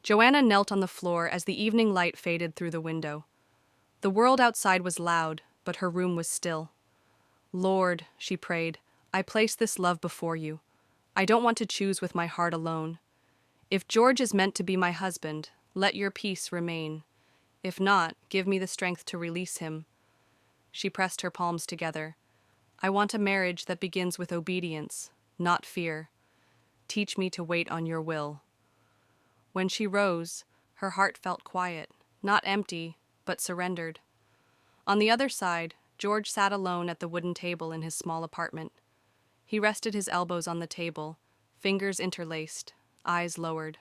Joanna knelt on the floor as the evening light faded through the window. The world outside was loud, but her room was still. Lord, she prayed, I place this love before you. I don't want to choose with my heart alone. If George is meant to be my husband, let your peace remain. If not, give me the strength to release him. She pressed her palms together. I want a marriage that begins with obedience, not fear. Teach me to wait on your will. When she rose, her heart felt quiet, not empty, but surrendered. On the other side, George sat alone at the wooden table in his small apartment. He rested his elbows on the table, fingers interlaced, eyes lowered.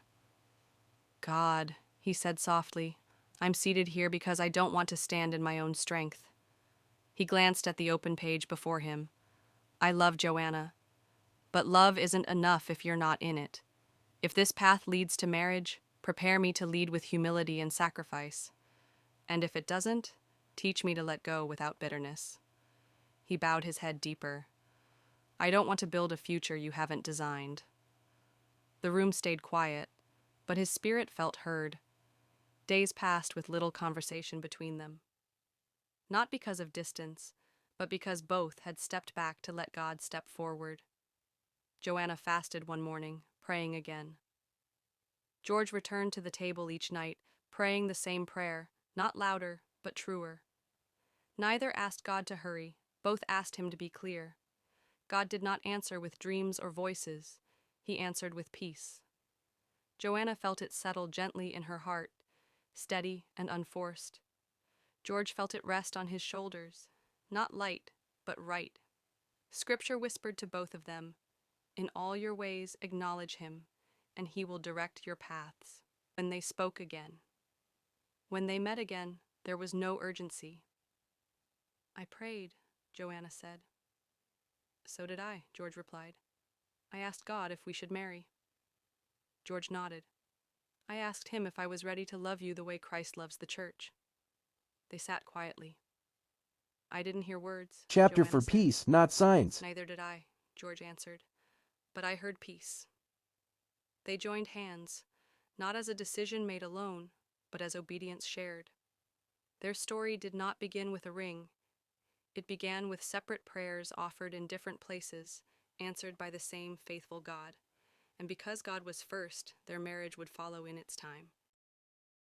God, he said softly, I'm seated here because I don't want to stand in my own strength. He glanced at the open page before him. I love Joanna. But love isn't enough if you're not in it. If this path leads to marriage, prepare me to lead with humility and sacrifice. And if it doesn't, teach me to let go without bitterness. He bowed his head deeper. I don't want to build a future you haven't designed. The room stayed quiet, but his spirit felt heard. Days passed with little conversation between them. Not because of distance, but because both had stepped back to let God step forward. Joanna fasted one morning, praying again. George returned to the table each night, praying the same prayer, not louder, but truer. Neither asked God to hurry, both asked him to be clear. God did not answer with dreams or voices, he answered with peace. Joanna felt it settle gently in her heart, steady and unforced. George felt it rest on his shoulders, not light, but right. Scripture whispered to both of them, in all your ways acknowledge him, and he will direct your paths. When they spoke again. When they met again, there was no urgency. I prayed, Joanna said. So did I, George replied. I asked God if we should marry. George nodded. I asked him if I was ready to love you the way Christ loves the church. They sat quietly. I didn't hear words, Chapter Joanna for said. peace, not signs. Neither did I, George answered. But I heard peace. They joined hands, not as a decision made alone, but as obedience shared. Their story did not begin with a ring. It began with separate prayers offered in different places, answered by the same faithful God. And because God was first, their marriage would follow in its time.